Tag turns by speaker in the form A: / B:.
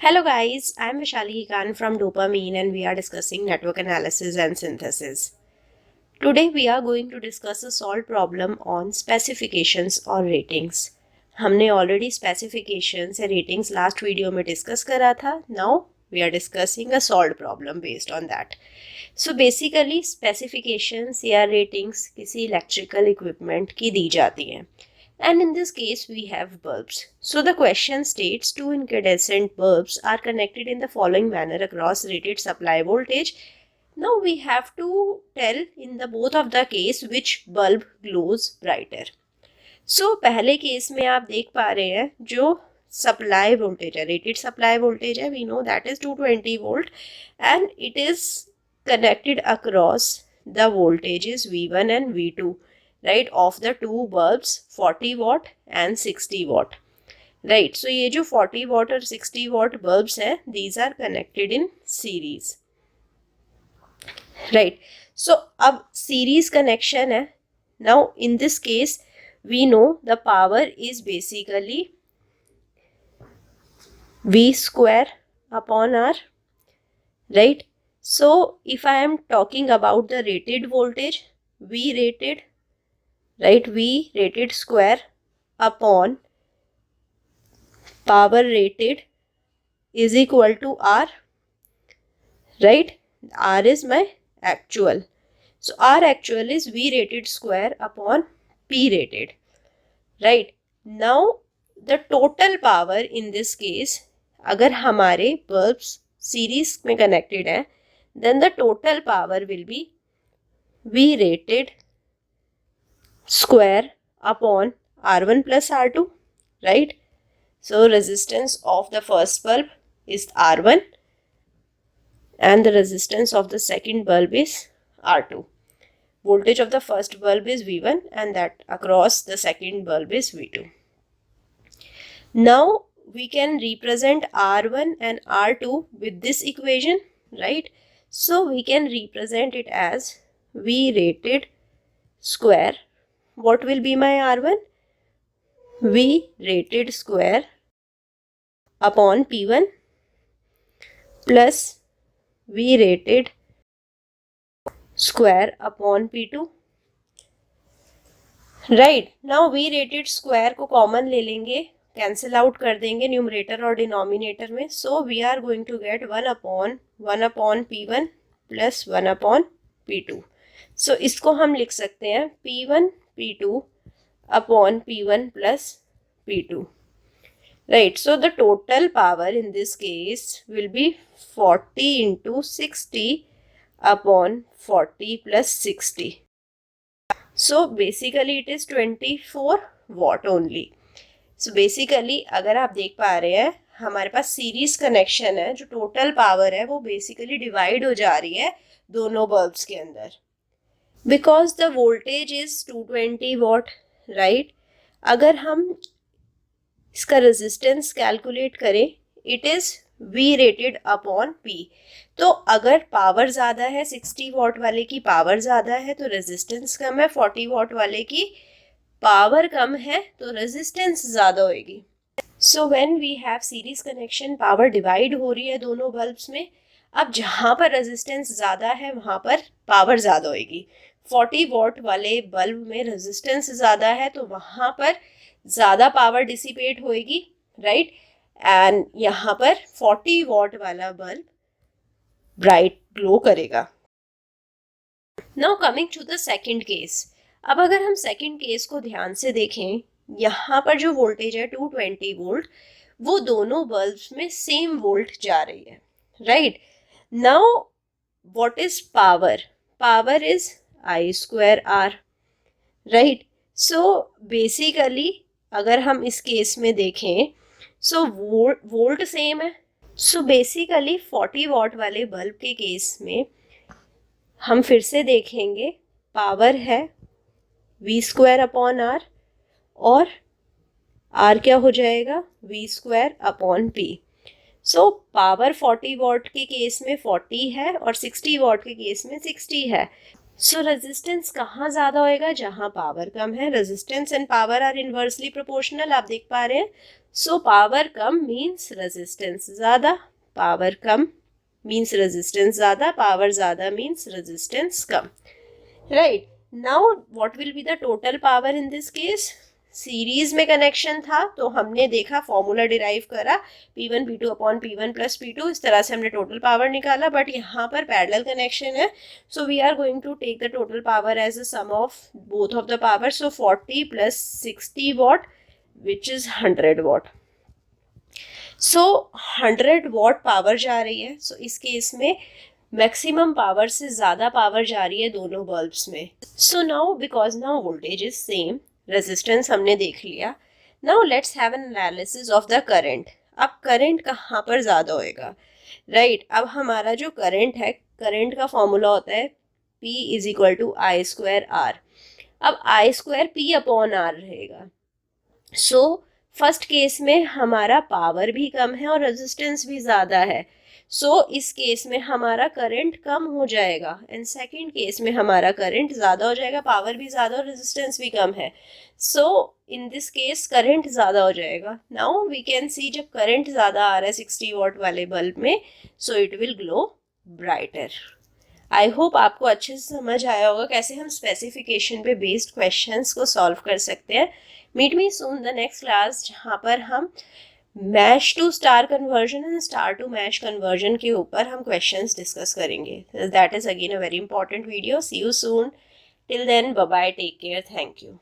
A: Hello guys, I am Vishali Khan from Dopamine and we are discussing network analysis and synthesis. Today we are going to discuss a solved problem on specifications or ratings. हमने already specifications या ratings last video में discuss करा था. Now we are discussing a solved problem based on that. So basically specifications या ratings किसी electrical equipment की दी जाती हैं. And in this case we have bulbs. So the question states two incandescent bulbs are connected in the following manner across rated supply voltage. Now we have to tell in the both of the case which bulb glows brighter. So पहले केस में आप देख पा रहे हैं जो supply voltage है, रेटेड सप्लाई वोल्टेज है, we know that is 220 volt and it is connected across the voltages V1 and V2. Right, of the two bulbs 40 watt and 60 watt. Right, so ये जो 40 watt और 60 watt bulbs हैं, these are connected in series. Right, so अब series connection है. Now in this case we know the power is basically V square upon R. Right, so if I am talking about the rated voltage, V rated, right, V rated square upon power rated is equal to R, right? R is my actual. So R actual is V rated square upon P rated, right? Now the total power in this case, अगर हमारे bulbs series में connected है, then the total power will be V rated square upon R1 plus R2, right? So resistance of the first bulb is R1 and the resistance of the second bulb is R2. Voltage of the first bulb is V1 and that across the second bulb is V2. Now we can represent R1 and R2 with this equation, right? So we can represent it as V rated square. What will be my R1? V rated square upon P1 plus V rated square upon P2. Right, now V rated square को common ले लेंगे, cancel out कर देंगे numerator और denominator में. So we are going to get 1 upon P1 plus 1 upon P2. So इसको हम लिख सकते हैं P1 P2 upon P1 plus P2. Right, so the total power in this case will be 40 into 60 upon 40 plus 60. So basically it is 24 watt only. So basically अगर आप देख पा रहे हैं हमारे पास सीरीज कनेक्शन है, जो टोटल पावर है वो बेसिकली डिवाइड हो जा रही है दोनों बल्ब्स के अंदर. Because the voltage is 220 what, right? अगर हम इसका रेजिस्टेंस कैलकुलेट करें, it is V rated upon P. तो अगर पावर ज़्यादा है, 60 वॉट वाले की पावर ज़्यादा है तो रेजिस्टेंस कम है, 40 वॉट वाले की पावर कम है तो रेजिस्टेंस ज़्यादा होएगी. So when we have series connection, power divide हो रही है दोनों बल्ब्स में. अब जहाँ पर रेजिस्टेंस ज़्यादा है वहाँ पर पावर ज़्यादा होएगी. 40 वॉट वाले बल्ब में रेजिस्टेंस ज़्यादा है तो वहाँ पर ज़्यादा पावर डिसिपेट होएगी, राइट? एंड यहाँ पर 40 वॉट वाला बल्ब ब्राइट ग्लो करेगा. Now coming to the second case. अब अगर हम सेकंड केस को ध्यान से देखें, यहाँ पर जो वोल्टेज है 220 वोल्ट, वो दोनों बल्ब्स में सेम वोल्ट जा रही है, right? Now what is power? Power is I square R, right? So basically अगर हम इस केस में देखें, so वोल्ट सेम है. So basically 40 वॉट वाले बल्ब के केस में हम फिर से देखेंगे, पावर है V स्क्वायर अपॉन R और R क्या हो जाएगा? V square upon P. So power 40 what के केस में 40 है और 60 वॉट के केस में 60 है. सो रेजिस्टेंस कहाँ ज़्यादा होएगा, जहाँ पावर कम है. Resistance and power are inversely proportional, आप देख पा रहे हैं. सो पावर कम मीन्स रेजिस्टेंस ज़्यादा, पावर कम मीन्स रेजिस्टेंस ज़्यादा, पावर ज़्यादा मीन्स रेजिस्टेंस कम. Right. Now what will be the total power in this case. Series में कनेक्शन था तो हमने देखा, फॉर्मूला डिराइव करा P1 P2 upon P1 plus P2, इस तरह से हमने टोटल पावर निकाला. बट यहाँ पर पैरेलल कनेक्शन है, so we are going to take the total power as a sum of both of the power. So 40 plus 60 watt which is 100 watt. So 100 watt power जा रही है. सो इस case में maximum power से ज़्यादा power जा रही है दोनों बल्ब्स में. So now because now voltage is same, resistance हमने देख लिया. Now let's have an analysis of the current. अब करंट कहाँ पर ज़्यादा होएगा. राइट. अब हमारा जो करंट है, करंट का फॉर्मूला होता है P is equal to I square R. अब I square P upon R रहेगा. सो फर्स्ट केस में हमारा पावर भी कम है और रेजिस्टेंस भी ज़्यादा है. सो इस केस में हमारा करंट कम हो जाएगा. एंड सेकंड केस में हमारा करंट ज़्यादा हो जाएगा, पावर भी ज़्यादा और रेजिस्टेंस भी कम है. सो इन दिस केस करंट ज़्यादा हो जाएगा. नाउ वी कैन सी जब करंट ज़्यादा आ रहा है 60 वॉट वाले बल्ब में, so it will glow brighter. I hope आपको अच्छे से समझ आया होगा कैसे हम स्पेसिफिकेशन पे बेस्ड क्वेश्चंस को सॉल्व कर सकते हैं. Meet me soon the next class, जहाँ पर हम mesh to star conversion and star to mesh conversion के ऊपर हम क्वेश्चंस डिस्कस करेंगे. That is again a very important video. See you soon. Till then, bye bye, take care, thank you.